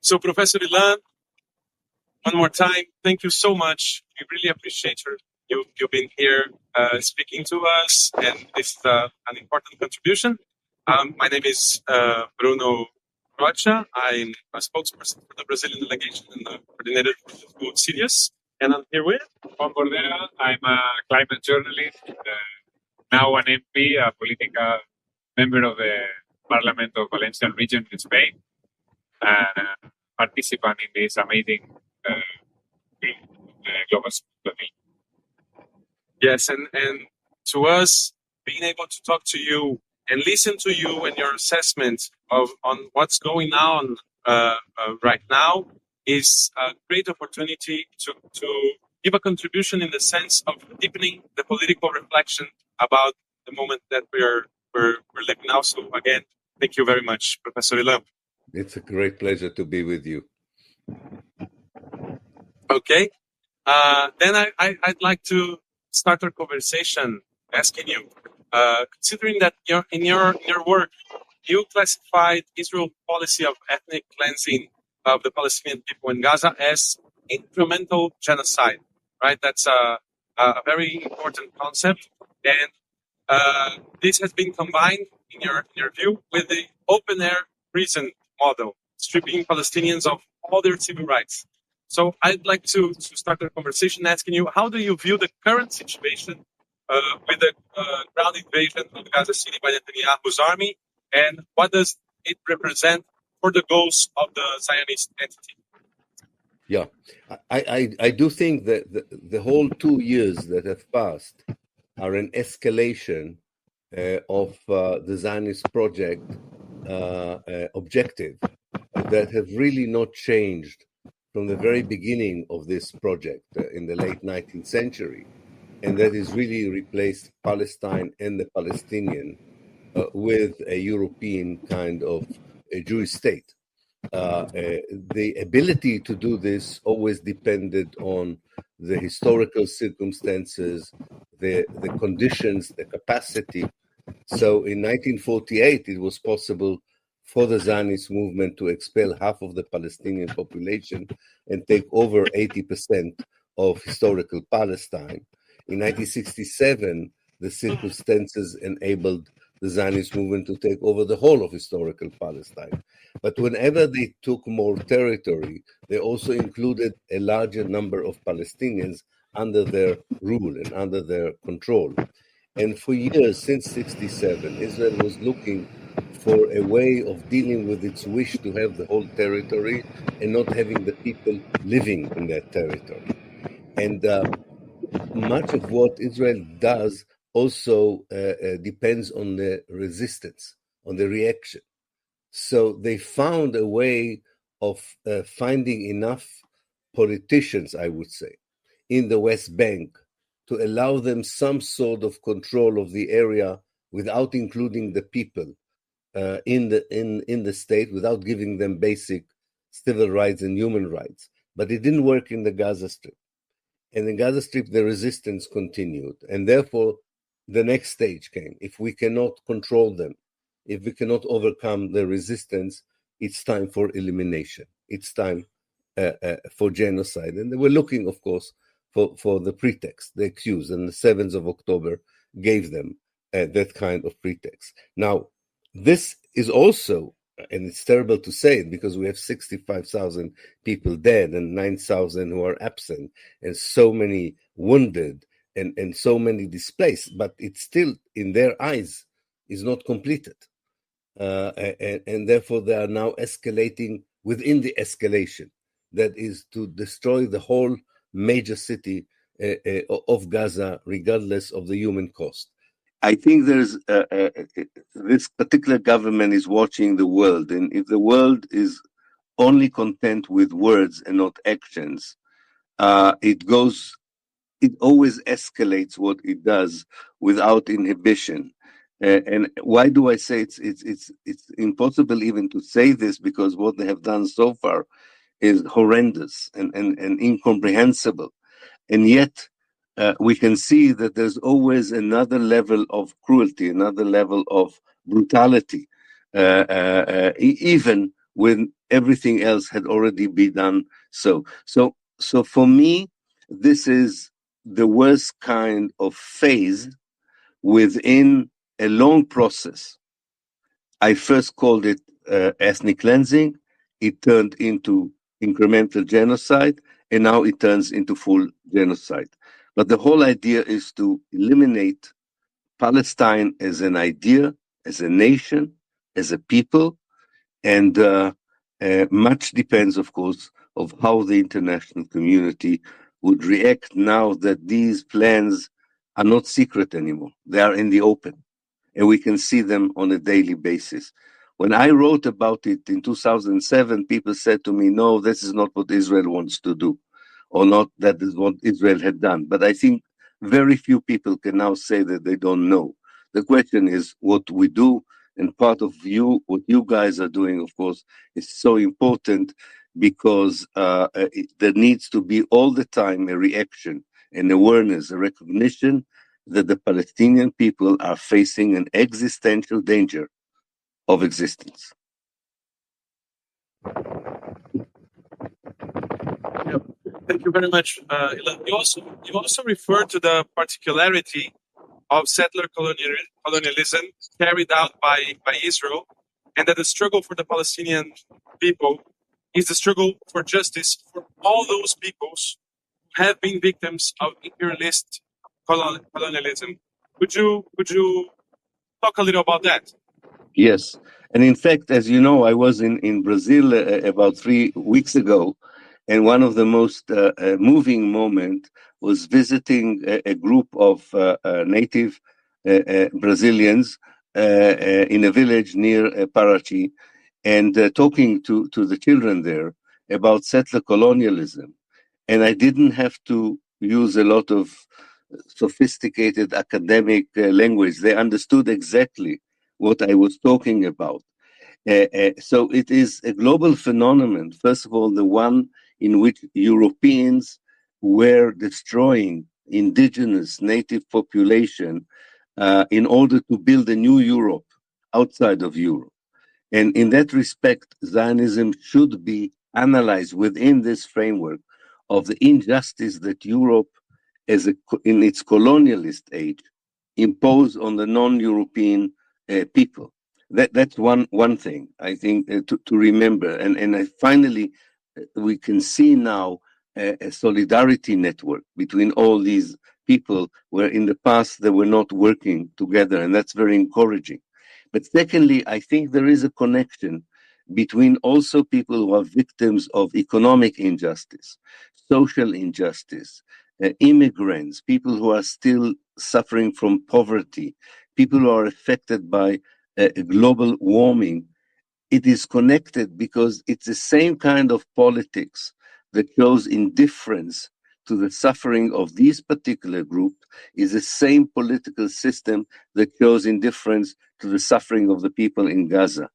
So, Professor Ilan, one more time, thank you so much. We really appreciate you being here speaking to us, and this is an important contribution. My name is Bruno Rocha. I'm a spokesperson for the Brazilian delegation and the coordinator for Sirius. And I'm here with Juan Bordera. I'm a climate journalist, now an MP, a political member of the Parliament of Valencian region in Spain, and participant in this amazing Global Sumud Flotilla. Yes, and to us, being able to talk to you and listen to you and your assessment on what's going on right now is a great opportunity to give a contribution in the sense of deepening the political reflection about the moment that we're living now. So again, thank you very much, Professor Ilan. It's a great pleasure to be with you. Okay. Then I'd like to start our conversation asking you, considering that in your work, you classified Israel's policy of ethnic cleansing of the Palestinian people in Gaza as incremental genocide, right? That's a very important concept. And this has been combined, in your view, with the open-air prison model, stripping Palestinians of all their civil rights. So I'd like to start the conversation asking you, how do you view the current situation with the ground invasion of Gaza City by Netanyahu's army, and what does it represent for the goals of the Zionist entity? Yeah, I do think that the whole 2 years that have passed are an escalation of the Zionist project objective that have really not changed from the very beginning of this project in the late 19th century, and that is really replaced Palestine and the Palestinian with a European kind of a Jewish state. The ability to do this always depended on the historical circumstances, the conditions, the capacity. So in 1948, it was possible for the Zionist movement to expel half of the Palestinian population and take over 80% of historical Palestine. In 1967, the circumstances enabled the Zionist movement to take over the whole of historical Palestine. But whenever they took more territory, they also included a larger number of Palestinians under their rule and under their control. And for years, since 1967, Israel was looking for a way of dealing with its wish to have the whole territory and not having the people living in that territory. And much of what Israel does also depends on the resistance, on the reaction. So they found a way of finding enough politicians, I would say, in the West Bank to allow them some sort of control of the area without including the people in the state, without giving them basic civil rights and human rights. But it didn't work in the Gaza Strip. And in Gaza Strip, the resistance continued. And therefore, the next stage came. If we cannot control them, if we cannot overcome the resistance, it's time for elimination. It's time for genocide. And they were looking, of course, for the pretext, the excuse. And the 7th of October gave them that kind of pretext. Now, this is also, and it's terrible to say it because we have 65,000 people dead and 9,000 who are absent and so many wounded and so many displaced, but it's still, in their eyes, is not completed. And therefore, they are now escalating within the escalation. That is to destroy the whole major city of Gaza, regardless of the human cost. I think there's this particular government is watching the world, and if the world is only content with words and not actions, it always escalates what it does without inhibition. And why do I say it's impossible even to say this, because what they have done so far is horrendous and incomprehensible. And yet we can see that there's always another level of cruelty, another level of brutality, even when everything else had already been done. So for me, this is the worst kind of phase within a long process. I first called it ethnic cleansing. It turned into incremental genocide, and now it turns into full genocide. But the whole idea is to eliminate Palestine as an idea, as a nation, as a people, and much depends, of course, of how the international community would react now that these plans are not secret anymore. They are in the open, and we can see them on a daily basis. When I wrote about it in 2007, people said to me, no, this is not what Israel wants to do, or not that is what Israel had done. But I think very few people can now say that they don't know. The question is what we do, and part of what you guys are doing, of course, is so important because there needs to be all the time a reaction, an awareness, a recognition that the Palestinian people are facing an existential danger of existence. Yeah. Thank you very much, Ilan. You also refer to the particularity of settler colonialism carried out by Israel, and that the struggle for the Palestinian people is the struggle for justice for all those peoples who have been victims of imperialist colonialism. Could you talk a little about that? Yes. And in fact, as you know, I was in Brazil about 3 weeks ago, and one of the most moving moments was visiting a group of native Brazilians in a village near Paraty, and talking to the children there about settler colonialism. And I didn't have to use a lot of sophisticated academic language. They understood exactly what I was talking about. So it is a global phenomenon. First of all, the one in which Europeans were destroying indigenous native population in order to build a new Europe outside of Europe. And in that respect, Zionism should be analyzed within this framework of the injustice that Europe, in its colonialist age, imposed on the non-European people. That's one thing I think to remember. And finally, we can see now a solidarity network between all these people where in the past they were not working together, and that's very encouraging. But secondly, I think there is a connection between also people who are victims of economic injustice, social injustice, immigrants, people who are still suffering from poverty, people who are affected by global warming. It is connected because it's the same kind of politics that shows indifference to the suffering of these particular groups, is the same political system that shows indifference to the suffering of the people in Gaza.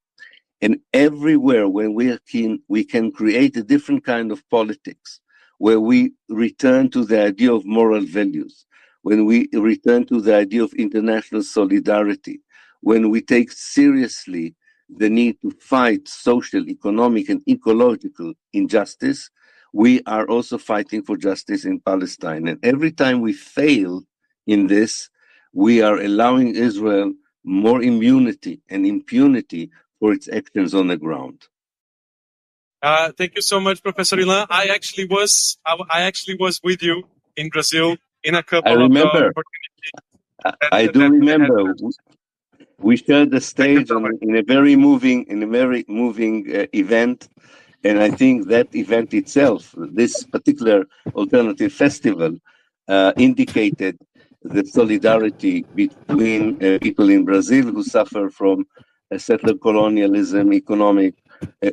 And everywhere when we can create a different kind of politics, where we return to the idea of moral values, when we return to the idea of international solidarity, when we take seriously the need to fight social, economic, and ecological injustice, we are also fighting for justice in Palestine. And every time we fail in this, we are allowing Israel more immunity and impunity for its actions on the ground. Thank you so much, Professor Ilan. I actually was with you in Brazil in a couple of opportunities. I do remember. We shared the stage in a very moving event, and I think that event itself, this particular alternative festival, indicated the solidarity between people in Brazil who suffer from settler colonialism, economic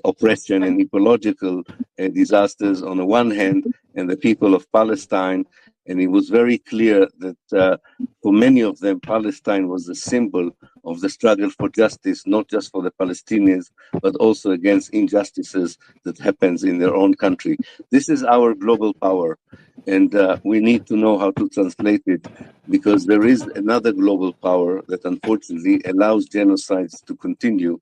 oppression, and ecological disasters on the one hand, and the people of Palestine. And it was very clear that for many of them, Palestine was a symbol of the struggle for justice, not just for the Palestinians, but also against injustices that happens in their own country. This is our global power. And we need to know how to translate it, because there is another global power that unfortunately allows genocides to continue.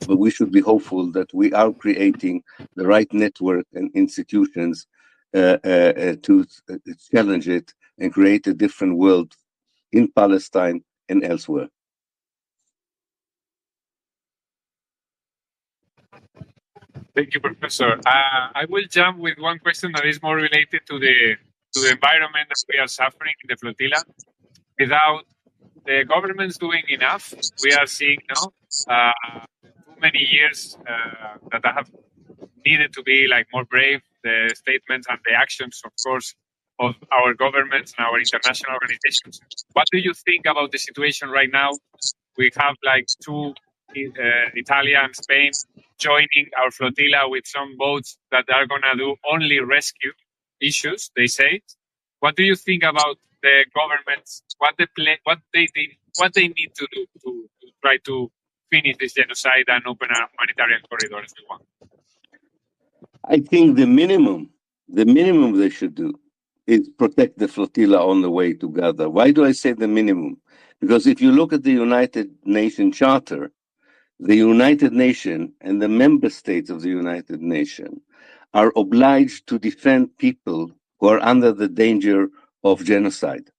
But we should be hopeful that we are creating the right network and institutions to challenge it and create a different world in Palestine and elsewhere. Thank you, Professor. I will jump with one question that is more related to the environment that we are suffering in the flotilla. Without the governments doing enough, we are seeing now too many years that have needed to be like more brave. The statements and the actions, of course, of our governments and our international organizations. What do you think about the situation right now? We have like two, Italy and Spain, joining our flotilla with some boats that are going to do only rescue issues, they say. What do you think about the governments, what they need to do to try to finish this genocide and open a humanitarian corridor as we want? I think the minimum they should do is protect the flotilla on the way to Gaza. Why do I say the minimum? Because if you look at the United Nations Charter, the United Nations and the member states of the United Nations are obliged to defend people who are under the danger of genocide.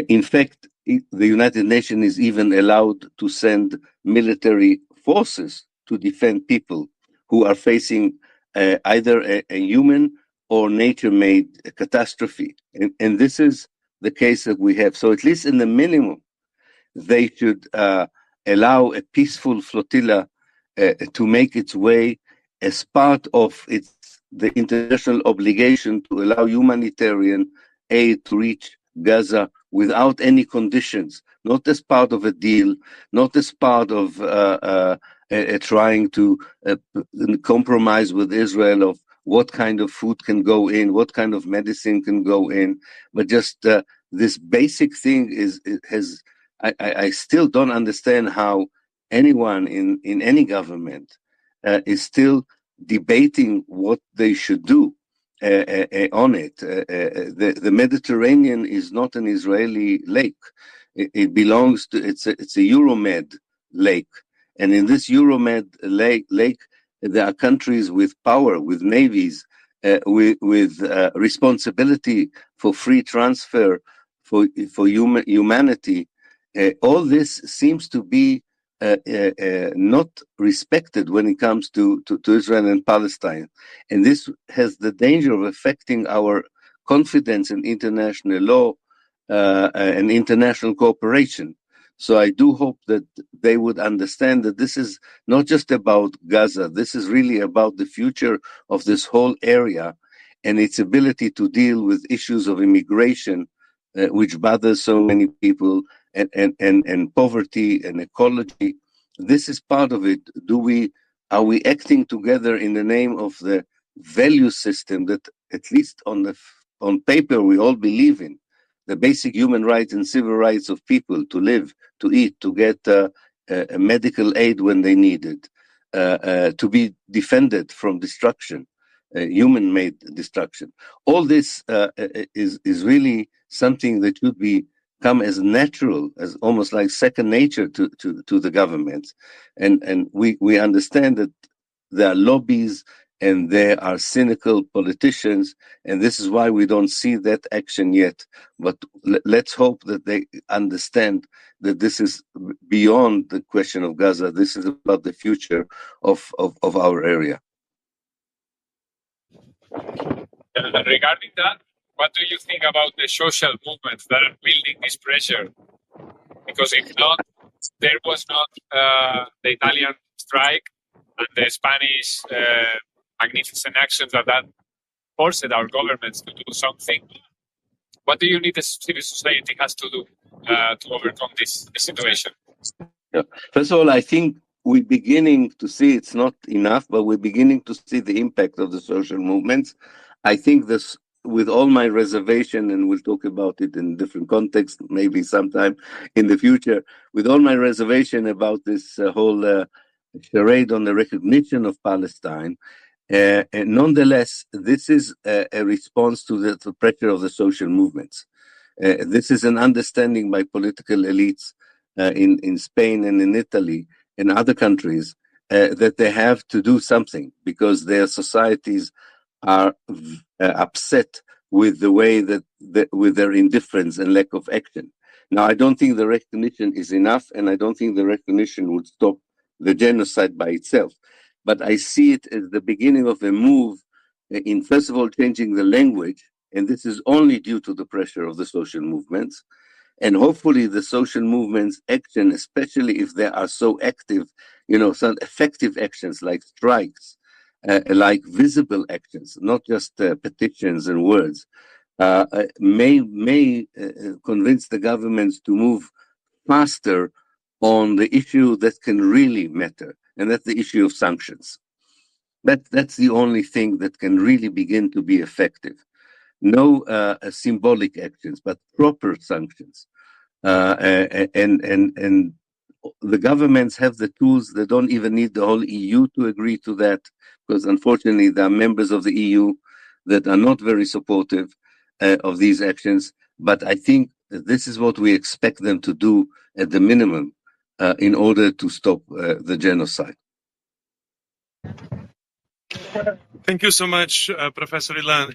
In fact, the United Nations is even allowed to send military forces to defend people who are facing either a human or nature-made catastrophe. And this is the case that we have. So at least in the minimum, they should allow a peaceful flotilla to make its way as part of the international obligation to allow humanitarian aid to reach Gaza without any conditions, not as part of a deal, not as part of trying to compromise with Israel of what kind of food can go in, what kind of medicine can go in, but just this basic thing has. I still don't understand how anyone in any government is still debating what they should do on it. The Mediterranean is not an Israeli lake. It belongs to, it's a Euromed lake. And in this Euromed lake, there are countries with power, with navies, with responsibility for free transfer, for humanity. All this seems to be not respected when it comes to Israel and Palestine. And this has the danger of affecting our confidence in international law and international cooperation. So I do hope that they would understand that this is not just about Gaza. This is really about the future of this whole area and its ability to deal with issues of immigration, which bothers so many people, and poverty and ecology. This is part of it. Are we acting together in the name of the value system that, at least on paper, we all believe in? The basic human rights and civil rights of people to live, to eat, to get medical aid when they need it, to be defended from destruction, human-made destruction. All this is really something that should come as natural, as almost like second nature to the government. And we understand that there are lobbies and there are cynical politicians, and this is why we don't see that action yet. But let's hope that they understand that this is beyond the question of Gaza. This is about the future of our area. Regarding that, what do you think about the social movements that are building this pressure? Because if not, there was not the Italian strike and the Spanish magnificent actions that forced our governments to do something. What do you need the civil society has to do to overcome this situation? Yeah. First of all, I think we're beginning to see, it's not enough, but we're beginning to see the impact of the social movements. I think this, with all my reservation, and we'll talk about it in different contexts, maybe sometime in the future, with all my reservation about this whole charade on the recognition of Palestine, And nonetheless, this is a response to the pressure of the social movements. This is an understanding by political elites in Spain and in Italy and other countries that they have to do something because their societies are upset with the way that with their indifference and lack of action. Now, I don't think the recognition is enough, and I don't think the recognition would stop the genocide by itself. But I see it as the beginning of a move in, first of all, changing the language, and this is only due to the pressure of the social movements. And hopefully the social movements' action, especially if they are so active, some effective actions like strikes, like visible actions, not just petitions and words, may convince the governments to move faster on the issue that can really matter, and that's the issue of sanctions. That's the only thing that can really begin to be effective. No symbolic actions, but proper sanctions. And the governments have the tools. They don't even need the whole EU to agree to that, because unfortunately there are members of the EU that are not very supportive of these actions. But I think this is what we expect them to do at the minimum in order to stop the genocide. Thank you so much, Professor Ilan.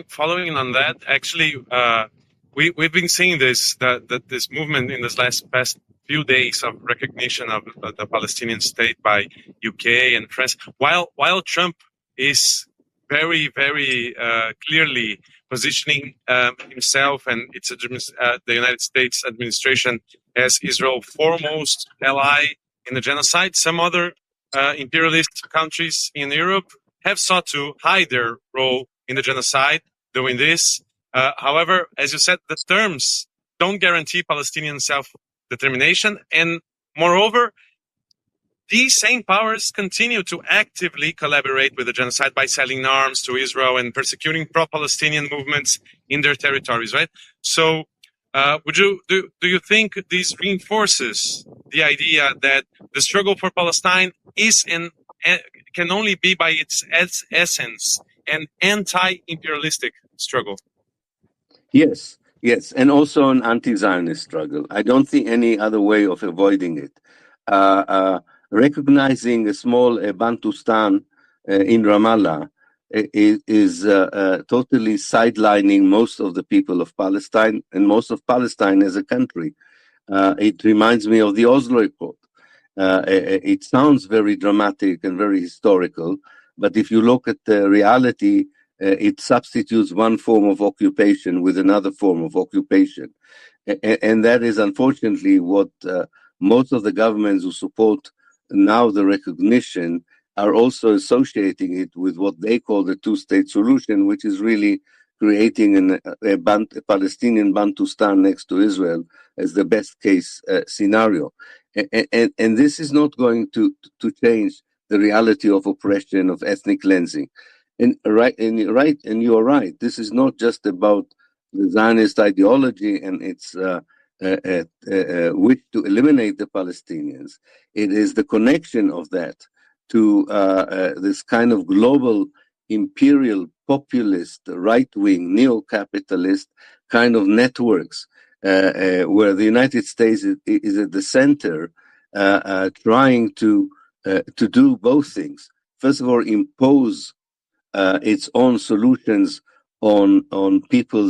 Following on that, actually, we've been seeing that this movement in this past few days of recognition of the Palestinian state by UK and France, while Trump is very, very clearly positioning himself and the United States administration as Israel's foremost ally in the genocide. Some other imperialist countries in Europe have sought to hide their role in the genocide doing this. However, as you said, the terms don't guarantee Palestinian self-determination. And moreover, these same powers continue to actively collaborate with the genocide by selling arms to Israel and persecuting pro-Palestinian movements in their territories, right? So do you think this reinforces the idea that the struggle for Palestine is can only be by its essence an anti-imperialistic struggle? Yes, and also an anti-Zionist struggle. I don't see any other way of avoiding it. Recognizing a small Bantustan in Ramallah is totally sidelining most of the people of Palestine and most of Palestine as a country. It reminds me of the Oslo Accord. It sounds very dramatic and very historical, but if you look at the reality, it substitutes one form of occupation with another form of occupation. And that is unfortunately what most of the governments who support now the recognition are also associating it with what they call the two-state solution, which is really creating a Palestinian Bantustan next to Israel as the best case scenario. And this is not going to change the reality of oppression, of ethnic cleansing. And you are right. This is not just about the Zionist ideology and its wish to eliminate the Palestinians. It is the connection of that to this kind of global imperial populist, right-wing, neo-capitalist kind of networks where the United States is at the center, trying to do both things. First of all, impose its own solutions on people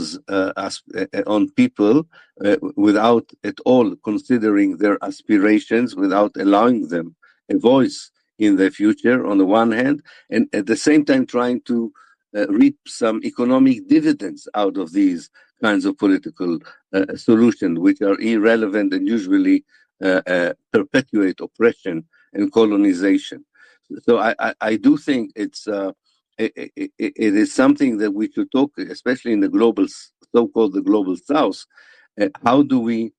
without at all considering their aspirations, without allowing them a voice in the future on the one hand, and at the same time trying to reap some economic dividends out of these kinds of political solutions, which are irrelevant and usually perpetuate oppression and colonization. So I do think it is something that we should talk, especially in the so-called the global South. How do we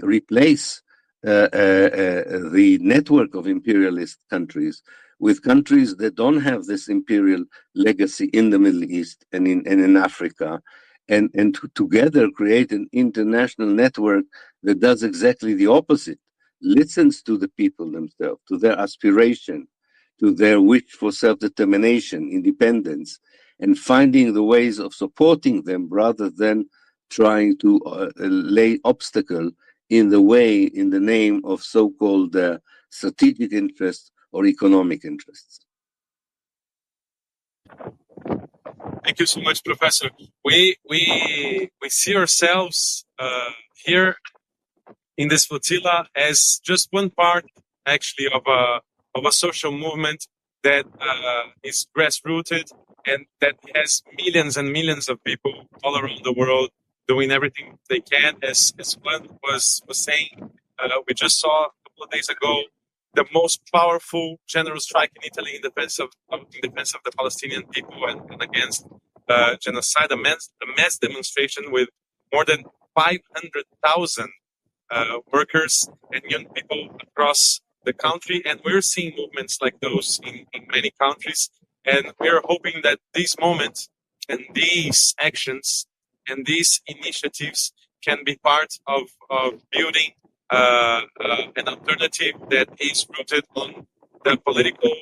replace the network of imperialist countries with countries that don't have this imperial legacy in the Middle East and in Africa, and to together create an international network that does exactly the opposite, listens to the people themselves, to their aspiration, to their wish for self-determination, independence, and finding the ways of supporting them rather than trying to lay obstacle in the way, in the name of so-called strategic interests or economic interests. Thank you so much, Professor. We see ourselves here in this flotilla as just one part, actually, of a social movement that is grassrooted and that has millions and millions of people all around the world doing everything they can. As Juan was saying, we just saw a couple of days ago the most powerful general strike in Italy in defense of the Palestinian people and against genocide, a mass demonstration with more than 500,000 workers and young people across the country. And we're seeing movements like those in many countries. And we're hoping that these moments and these actions and these initiatives can be part of building an alternative that is rooted on the political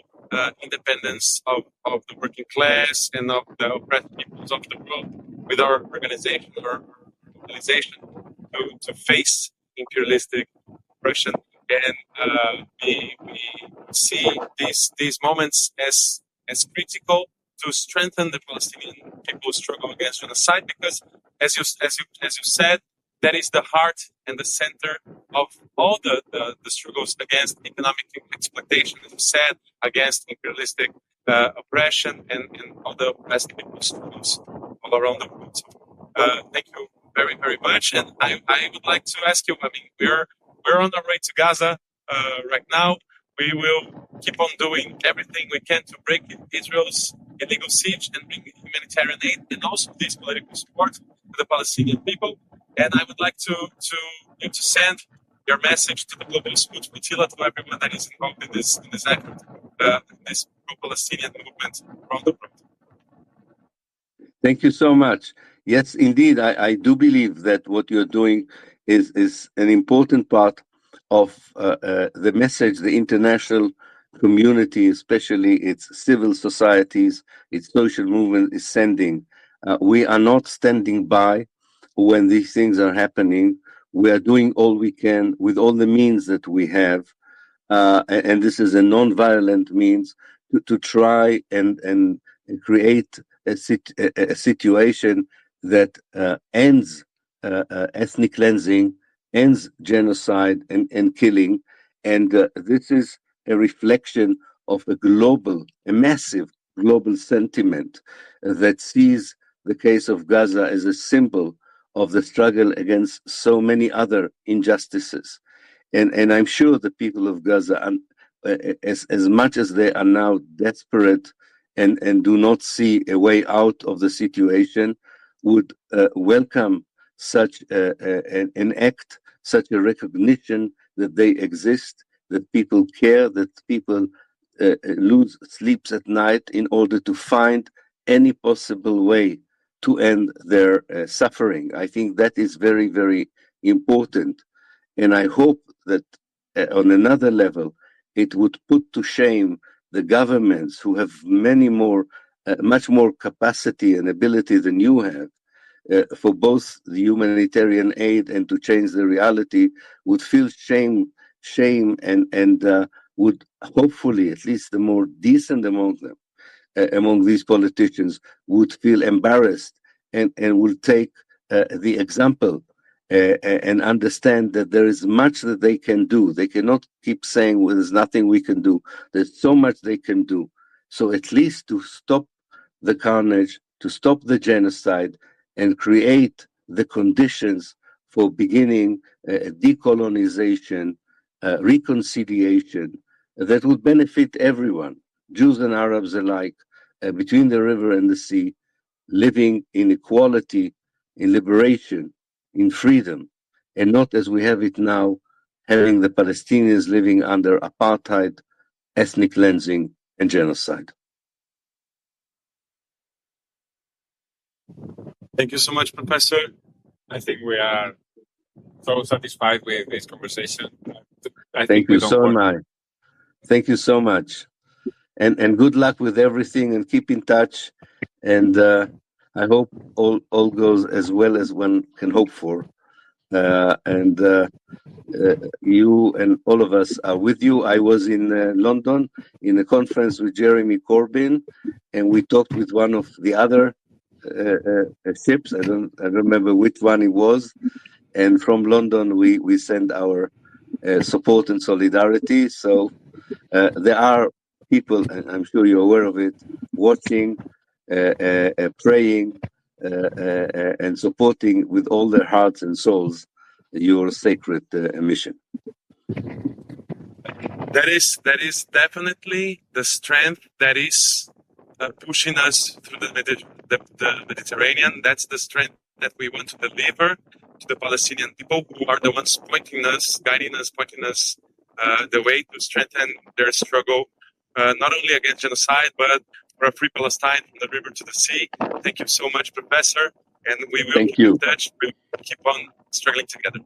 independence of the working class and of the oppressed peoples of the world, with our organization to face imperialistic oppression. And we see these moments as critical to strengthen the Palestinian people's struggle against genocide, because as you said, that is the heart and the center of all the struggles against economic exploitation, as you said, against imperialistic oppression and all the oppressed people's struggles all around the world. So, thank you very, very much. And I would like to ask you, I mean, we're on our way to Gaza right now. We will keep on doing everything we can to break Israel's illegal siege and bring humanitarian aid and also this political support to the Palestinian people. And I would like you to send your message to the Global Sumud Flotilla, to everyone that is involved in this effort, this pro-Palestinian movement around the world. Thank you so much. Yes, indeed, I do believe that what you're doing is an important part of the message the international community, especially its civil societies, its social movement, is sending. We are not standing by when these things are happening. We are doing all we can with all the means that we have, and this is a non-violent means to try and create a situation that ends ethnic cleansing, ends genocide and killing. And this is a reflection of a massive global sentiment that sees the case of Gaza as a symbol of the struggle against so many other injustices. And I'm sure the people of Gaza, as much as they are now desperate and do not see a way out of the situation, would welcome such an act, such a recognition that they exist, that people care, that people lose sleeps at night in order to find any possible way to end their suffering. I think that is very, very important. And I hope that on another level, it would put to shame the governments who have much more capacity and ability than you have for both the humanitarian aid and to change the reality, would feel shame and would hopefully, at least the more decent among them, among these politicians, would feel embarrassed and will take the example and understand that there is much that they can do. They cannot keep saying, well, there's nothing we can do. There's so much they can do. So at least to stop the carnage, to stop the genocide, and create the conditions for beginning decolonization, reconciliation that would benefit everyone, Jews and Arabs alike, between the river and the sea, living in equality, in liberation, in freedom, and not as we have it now, having the Palestinians living under apartheid, ethnic cleansing, and genocide. Thank you so much, Professor. I think we are so satisfied with this conversation. Thank you so much. Thank you so much. and good luck with everything, and keep in touch. And I hope all goes as well as one can hope for. And you and all of us are with you. I was in London in a conference with Jeremy Corbyn, and we talked with one of the other ships. I don't remember which one it was. And from London, we send our support and solidarity. So there are people, and I'm sure you're aware of it, watching, praying, and supporting with all their hearts and souls your sacred mission. That is definitely the strength that is pushing us through the Mediterranean. That's the strength that we want to deliver to the Palestinian people, who are the ones pointing us, guiding us, pointing us the way to strengthen their struggle, not only against genocide, but for a free Palestine from the river to the sea. Thank you so much, Professor, and we will keep in touch. We'll keep on struggling together.